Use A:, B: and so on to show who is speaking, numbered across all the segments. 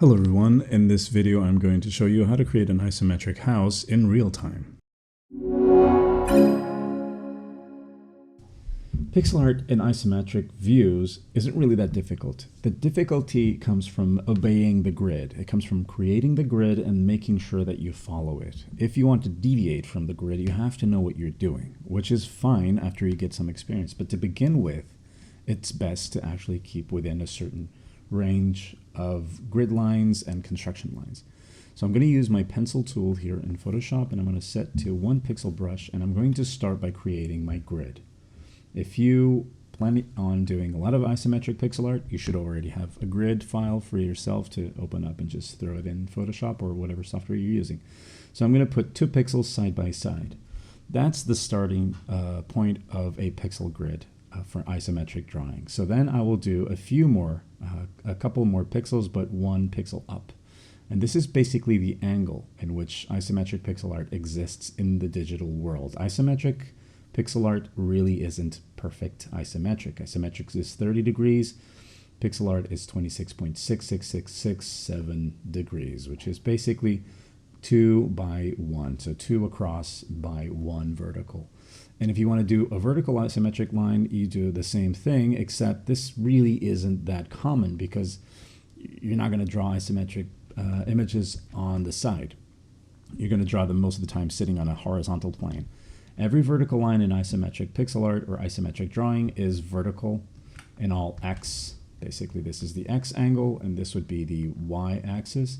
A: Hello everyone, in this video I'm going to show you how to create an isometric house in real time. Pixelart in isometric views isn't really that difficult. The difficulty comes from obeying the grid. It comes from creating the grid and making sure that you follow it. If you want to deviate from the grid, you have to know what you're doing, which is fine after you get some experience. But to begin with, it's best to actually keep within a certain range of grid lines and construction lines. So I'm going to use my pencil tool here in Photoshop, and I'm going to set to 1 pixel brush, and I'm going to start by creating my grid. If you plan on doing a lot of isometric pixel art, you should already have a grid file for yourself to open up and just throw it in Photoshop or whatever software you're using. So I'm going to put 2 pixels side by side. That's the starting point of a pixel grid for isometric drawing. So then I will do a couple more pixels, but 1 pixel up. And this is basically the angle in which isometric pixel art exists in the digital world. Isometric pixel art really isn't perfect isometric. Isometric is 30 degrees. Pixel art is 26.66667 degrees, which is basically 2 by 1. So 2 across by 1 vertical. And if you want to do a vertical isometric line, you do the same thing, except this really isn't that common because you're not going to draw isometric images on the side. You're going to draw them most of the time sitting on a horizontal plane. Every vertical line in isometric pixel art or isometric drawing is vertical in all x. Basically, this is the x angle, and this would be the y axis.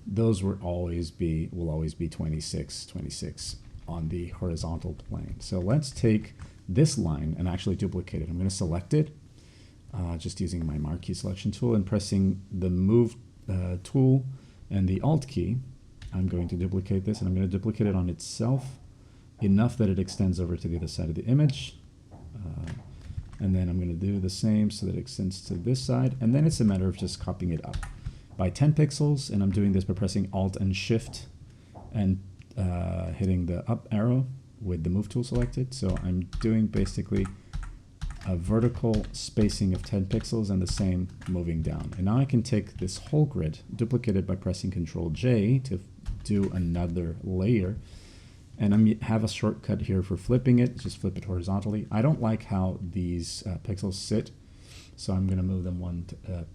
A: Those will always be 26 on the horizontal plane. So let's take this line and actually duplicate it. I'm going to select it just using my marquee selection tool and pressing the move tool and the alt key. I'm going to duplicate this, and I'm going to duplicate it on itself enough that it extends over to the other side of the image. And then I'm going to do the same so that it extends to this side. And then it's a matter of just copying it up by 10 pixels. And I'm doing this by pressing Alt and Shift and hitting the up arrow with the move tool selected. So I'm doing basically a vertical spacing of 10 pixels and the same moving down. And now I can take this whole grid, duplicate it by pressing Ctrl J to do another layer. And I have a shortcut here for flipping it. Just flip it horizontally. I don't like how these pixels sit, so I'm going to move them 1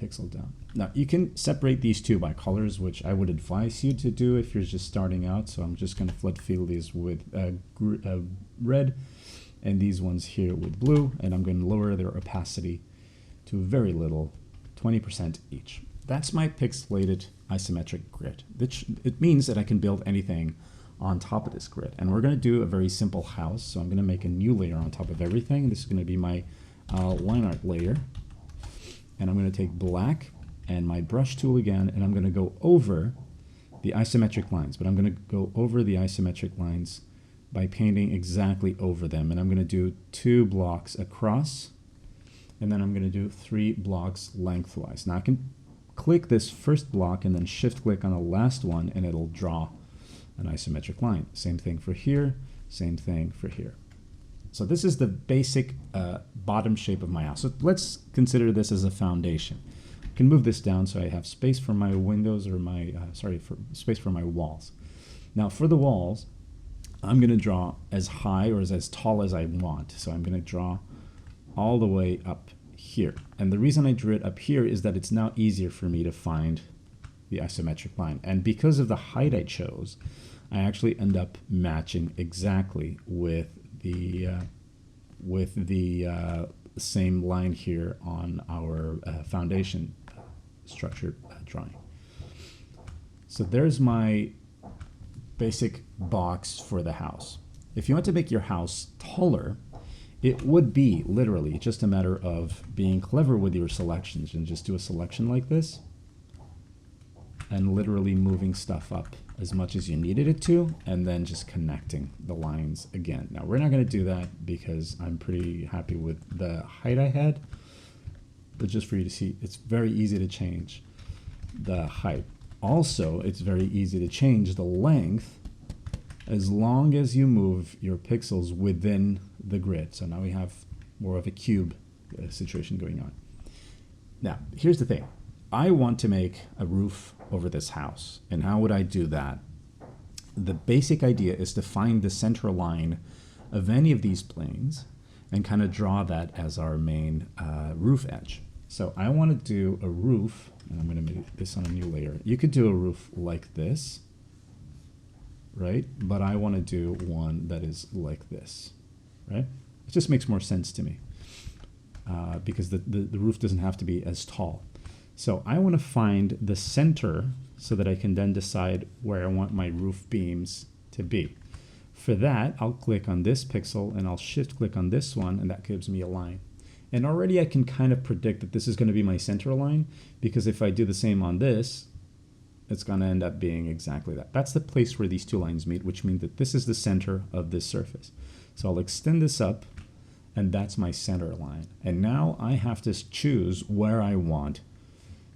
A: pixel down. Now you can separate these two by colors, which I would advise you to do if you're just starting out. So I'm just going to flood fill these with red and these ones here with blue, and I'm going to lower their opacity to very little, 20% each. That's my pixelated isometric grid. It means that I can build anything on top of this grid, and we're going to do a very simple house. So I'm going to make a new layer on top of everything. This is going to be my line art layer, and I'm going to take black and my brush tool again, and I'm going to go over the isometric lines, but I'm going to go over the isometric lines by painting exactly over them, and I'm going to do 2 blocks across, and then I'm going to do 3 blocks lengthwise. Now I can click this first block and then shift click on the last one, and it'll draw an isometric line. Same thing for here, same thing for here. So this is the basic bottom shape of my house. So let's consider this as a foundation. I can move this down so I have space for my windows, or my, space for my walls. Now for the walls, I'm going to draw as high or as tall as I want. So I'm going to draw all the way up here. And the reason I drew it up here is that it's now easier for me to find the isometric line. And because of the height I chose, I actually end up matching exactly with the same line here on our foundation structure drawing. So there's my basic box for the house. If you want to make your house taller, it would be literally just a matter of being clever with your selections and just do a selection like this and literally moving stuff up as much as you needed it to, and then just connecting the lines again. Now we're not going to do that because I'm pretty happy with the height I had, but just for you to see, it's very easy to change the height. Also, it's very easy to change the length as long as you move your pixels within the grid. So now we have more of a cube situation going on. Now, here's the thing. I want to make a roof over this house. And how would I do that? The basic idea is to find the center line of any of these planes and kind of draw that as our main roof edge. So I want to do a roof, and I'm going to make this on a new layer. You could do a roof like this, right? But I want to do one that is like this, right? It just makes more sense to me because the roof doesn't have to be as tall. So I want to find the center so that I can then decide where I want my roof beams to be. For that, I'll click on this pixel and I'll shift click on this one, and that gives me a line. And already I can kind of predict that this is going to be my center line, because if I do the same on this, it's going to end up being exactly that. That's the place where these two lines meet, which means that this is the center of this surface. So I'll extend this up, and that's my center line. And now I have to choose where I want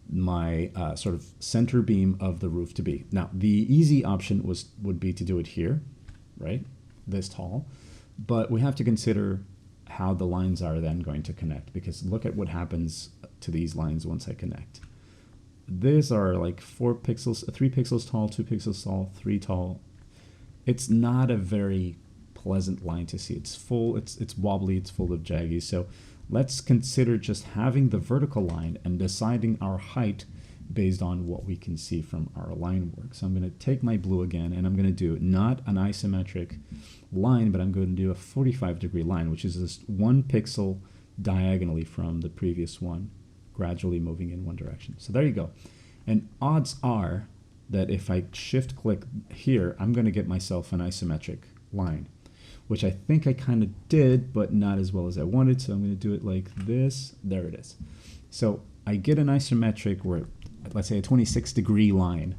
A: my sort of center beam of the roof to be. Now, the easy option would be to do it here, right? This tall. But we have to consider how the lines are then going to connect, because look at what happens to these lines once I connect. These are like 4 pixels, 3 pixels tall, 2 pixels tall, 3 tall. It's not a very pleasant line to see. It's full, it's wobbly, it's full of jaggies. So let's consider just having the vertical line and deciding our height based on what we can see from our line work. So I'm going to take my blue again, and I'm going to do not an isometric line, but I'm going to do a 45-degree line, which is just 1 pixel diagonally from the previous one, gradually moving in one direction. So there you go. And odds are that if I shift click here, I'm going to get myself an isometric line, which I think I kind of did, but not as well as I wanted. So I'm going to do it like this. There it is. So I get an isometric where, let's say, a 26-degree line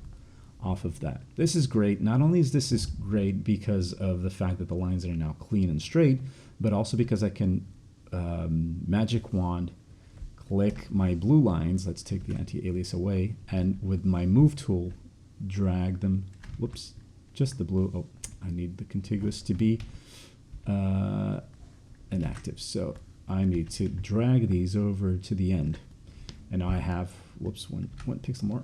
A: off of that. This is great. Not only is this great because of the fact that the lines are now clean and straight, but also because I can magic wand click my blue lines. Let's take the anti-alias away, and with my move tool, drag them. Whoops, just the blue. Oh, I need the contiguous to be inactive. So I need to drag these over to the end. And now I have, whoops, one pixel more.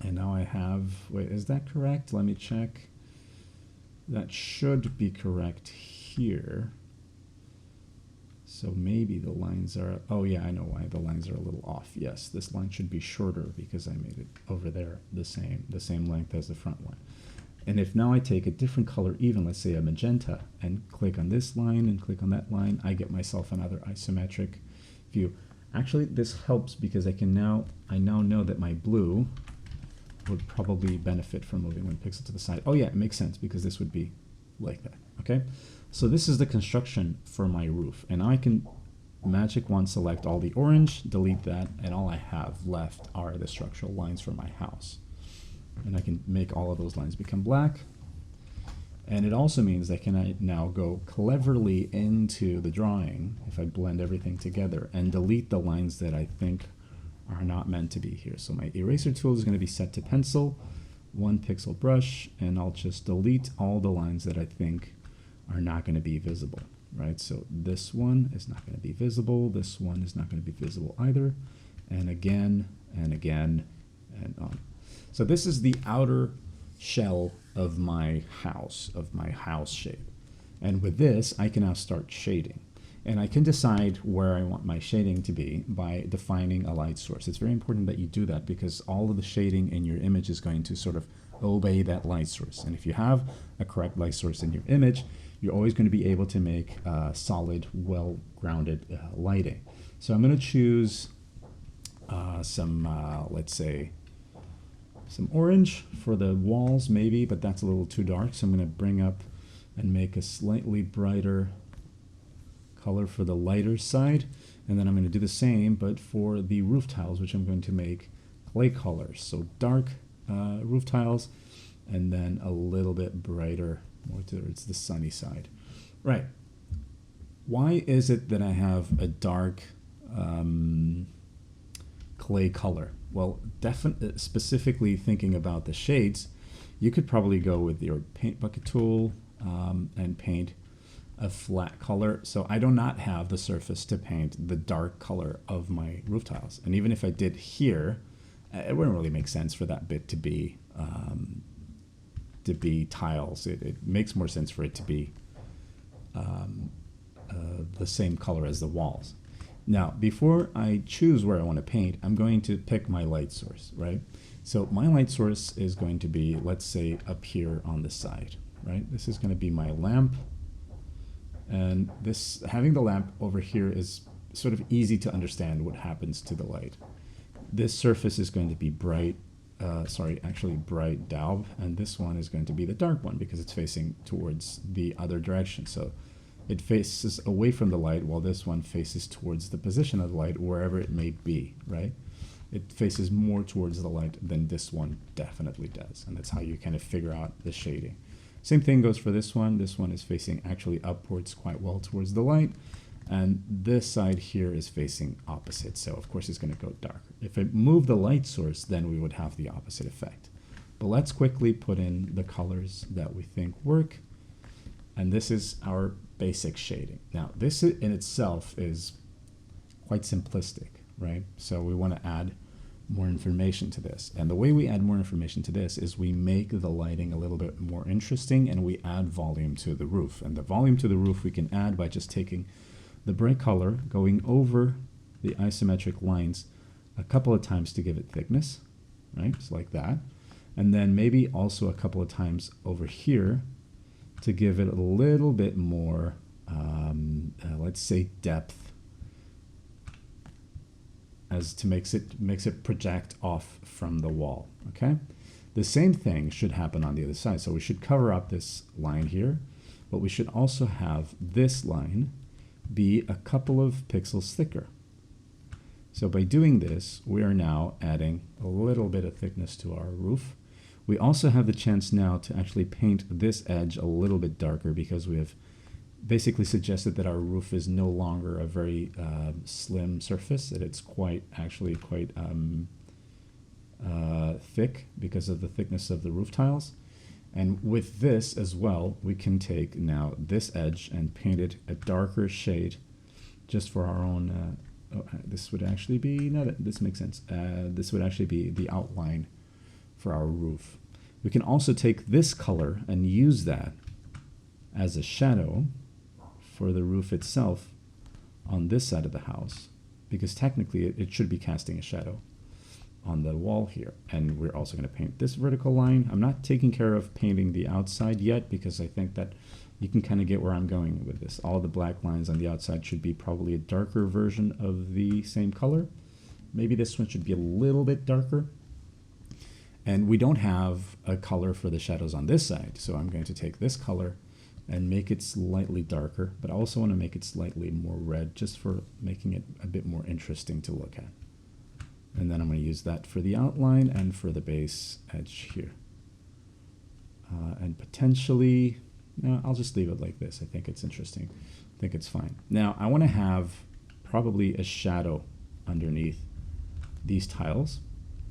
A: And now I have, wait, is that correct? Let me check. That should be correct here. So maybe the lines are, oh yeah, I know why the lines are a little off. Yes, this line should be shorter because I made it over there the same length as the front one. And if now I take a different color, even let's say a magenta, and click on this line and click on that line, I get myself another isometric view. Actually, this helps because I now know that my blue would probably benefit from moving 1 pixel to the side. Oh yeah, it makes sense because this would be like that, okay? So this is the construction for my roof, and I can magic wand select all the orange, delete that, and all I have left are the structural lines for my house. And I can make all of those lines become black. And it also means that I now go cleverly into the drawing, if I blend everything together, and delete the lines that I think are not meant to be here. So my eraser tool is going to be set to pencil, 1 pixel brush, and I'll just delete all the lines that I think are not going to be visible, right? So this one is not going to be visible, this one is not going to be visible either, and again, and again, and on. So this is the outer shell of my house shape. And with this, I can now start shading. And I can decide where I want my shading to be by defining a light source. It's very important that you do that because all of the shading in your image is going to sort of obey that light source. And if you have a correct light source in your image, you're always going to be able to make solid, well-grounded lighting. So I'm going to choose let's say, some orange for the walls maybe, but that's a little too dark. So I'm going to bring up and make a slightly brighter color for the lighter side. And then I'm going to do the same, but for the roof tiles, which I'm going to make clay colors. So dark roof tiles, and then a little bit brighter, more towards the sunny side. Right. Why is it that I have a dark clay color? Well, specifically thinking about the shades, you could probably go with your paint bucket tool and paint a flat color. So I do not have the surface to paint the dark color of my roof tiles. And even if I did here, it wouldn't really make sense for that bit to be tiles. It makes more sense for it to be the same color as the walls. Now, before I choose where I want to paint, I'm going to pick my light source, right? So my light source is going to be, let's say, up here on the side, right? This is going to be my lamp. And this, having the lamp over here is sort of easy to understand what happens to the light. This surface is going to be bright, bright daub, and this one is going to be the dark one because it's facing towards the other direction. So it faces away from the light while this one faces towards the position of the light wherever it may be, right? It faces more towards the light than this one definitely does, and that's how you kind of figure out the shading. Same thing goes for this one. This one is facing actually upwards quite well towards the light, and this side here is facing opposite, so of course it's going to go darker. If I move the light source, then we would have the opposite effect. But let's quickly put in the colors that we think work, and this is our basic shading. Now, this in itself is quite simplistic, right? So we want to add more information to this. And the way we add more information to this is we make the lighting a little bit more interesting and we add volume to the roof. And the volume to the roof we can add by just taking the bright color, going over the isometric lines a couple of times to give it thickness, right? Just like that. And then maybe also a couple of times over here to give it a little bit more, let's say, depth, as to makes it project off from the wall. Okay, the same thing should happen on the other side. So we should cover up this line here, but we should also have this line be a couple of pixels thicker. So by doing this, we are now adding a little bit of thickness to our roof. We also have the chance now to actually paint this edge a little bit darker because we have basically suggested that our roof is no longer a very slim surface, that it's quite thick because of the thickness of the roof tiles. And with this as well, we can take now this edge and paint it a darker shade just for our own, this would actually be, no, this makes sense. This would actually be the outline for our roof. We can also take this color and use that as a shadow for the roof itself on this side of the house, because technically it should be casting a shadow on the wall here. And we're also going to paint this vertical line. I'm not taking care of painting the outside yet because I think that you can kind of get where I'm going with this. All the black lines on the outside should be probably a darker version of the same color. Maybe this one should be a little bit darker. And we don't have a color for the shadows on this side, so I'm going to take this color and make it slightly darker, but I also want to make it slightly more red just for making it a bit more interesting to look at. And then I'm going to use that for the outline and for the base edge here. And potentially, no, I'll just leave it like this. I think it's interesting. I think it's fine. Now I want to have probably a shadow underneath these tiles.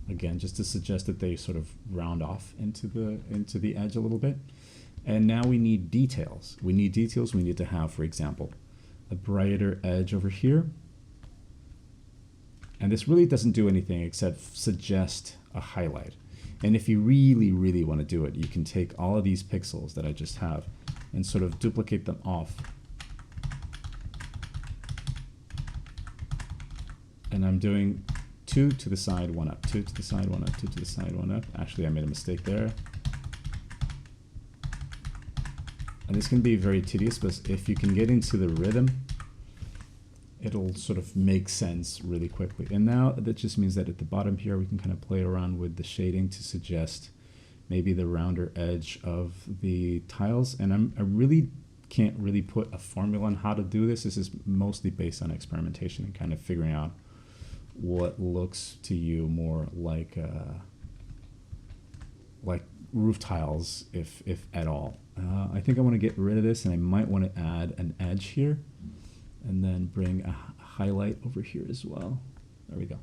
A: Again, just to suggest that they sort of round off into the edge a little bit. And now we need details. We need details. We need to have, for example, a brighter edge over here. And this really doesn't do anything except suggest a highlight. And if you really, really want to do it, you can take all of these pixels that I just have and sort of duplicate them off. And I'm doing 2 to the side, 1 up, 2 to the side, 1 up, 2 to the side, 1 up. Actually, I made a mistake there. And this can be very tedious, but if you can get into the rhythm, it'll sort of make sense really quickly. And now that just means that at the bottom here, we can kind of play around with the shading to suggest maybe the rounder edge of the tiles. And I really can't really put a formula on how to do this. This is mostly based on experimentation and kind of figuring out what looks to you more like roof tiles, if at all. I think I want to get rid of this, and I might want to add an edge here, and then bring a highlight over here as well. There we go.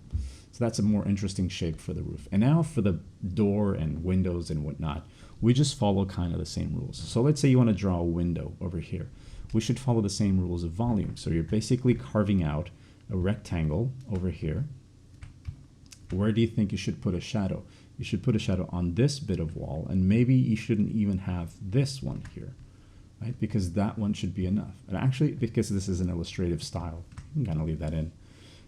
A: So that's a more interesting shape for the roof. And now for the door and windows and whatnot, we just follow kind of the same rules. So let's say you want to draw a window over here. we should follow the same rules of volume. So you're basically carving out a rectangle over here. Where do you think you should put a shadow? You should put a shadow on this bit of wall, and maybe you shouldn't even have this one here, right? Because that one should be enough. And actually, because this is an illustrative style, I'm gonna leave that in.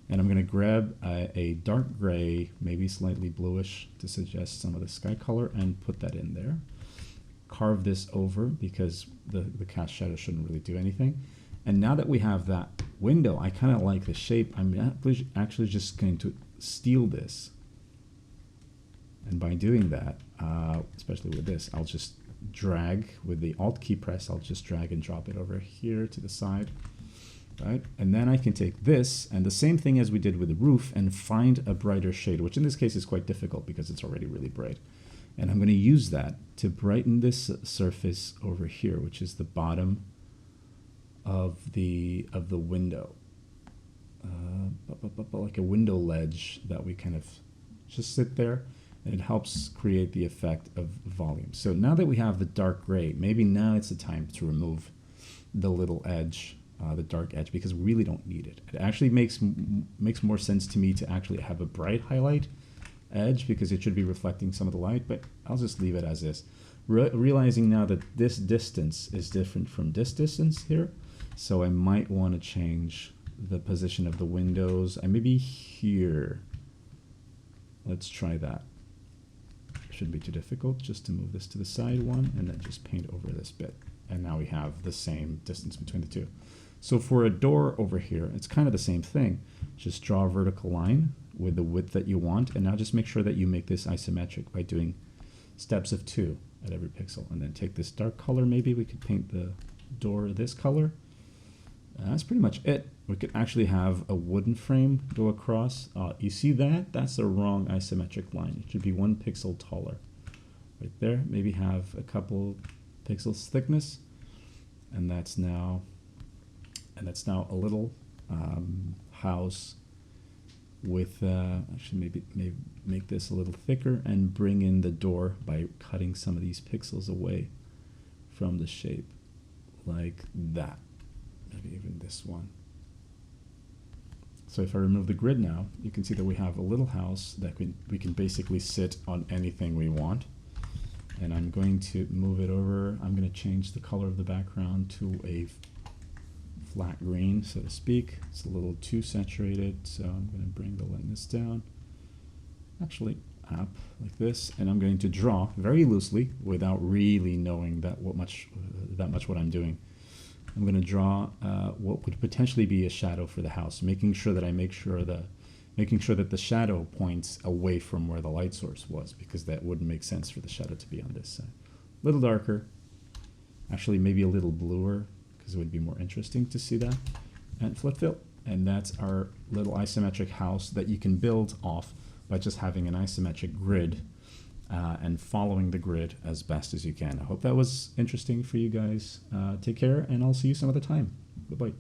A: And I'm gonna grab a dark gray, maybe slightly bluish to suggest some of the sky color, and put that in there. Carve this over because the cast shadow shouldn't really do anything. And now that we have that window, I kind of like the shape. I'm actually just going to steal this. And by doing that, especially with this, I'll just drag with the Alt key press, I'll just drag and drop it over here to the side, right? And then I can take this and the same thing as we did with the roof and find a brighter shade, which in this case is quite difficult because it's already really bright. And I'm going to use that to brighten this surface over here, which is the bottom of the window, like a window ledge that we kind of just sit there, and it helps create the effect of volume. So now that we have the dark gray, maybe now it's the time to remove the little edge, the dark edge, because we really don't need it. It actually makes more sense to me to actually have a bright highlight edge because it should be reflecting some of the light, but I'll just leave it as is. Realizing now that this distance is different from this distance here, so I might want to change the position of the windows. And maybe here, let's try that. Shouldn't be too difficult, just to move this to the side one and then just paint over this bit. And now we have the same distance between the two. So for a door over here, it's kind of the same thing. Just draw a vertical line with the width that you want, and now just make sure that you make this isometric by doing steps of 2 at every pixel. And then take this dark color, maybe we could paint the door this color. That's pretty much it. We could actually have a wooden frame go across. You see that? That's the wrong isometric line. It should be 1 pixel taller. Right there. Maybe have a couple pixels thickness. And that's now a little house with, actually maybe make this a little thicker and bring in the door by cutting some of these pixels away from the shape like that. Maybe even this one. So if I remove the grid now, you can see that we have a little house that we can basically sit on anything we want. And I'm going to move it over. I'm going to change the color of the background to a flat green, so to speak. It's a little too saturated, so I'm going to bring the lightness down. Actually, up like this, and I'm going to draw very loosely without really knowing that much what I'm doing. I'm going to draw what would potentially be a shadow for the house, making sure that the shadow points away from where the light source was, because that wouldn't make sense for the shadow to be on this side. A little darker, actually maybe a little bluer, because it would be more interesting to see that. And flip fill, and that's our little isometric house that you can build off by just having an isometric grid and following the grid as best as you can. I hope that was interesting for you guys. Take care, and I'll see you some other time. Bye-bye.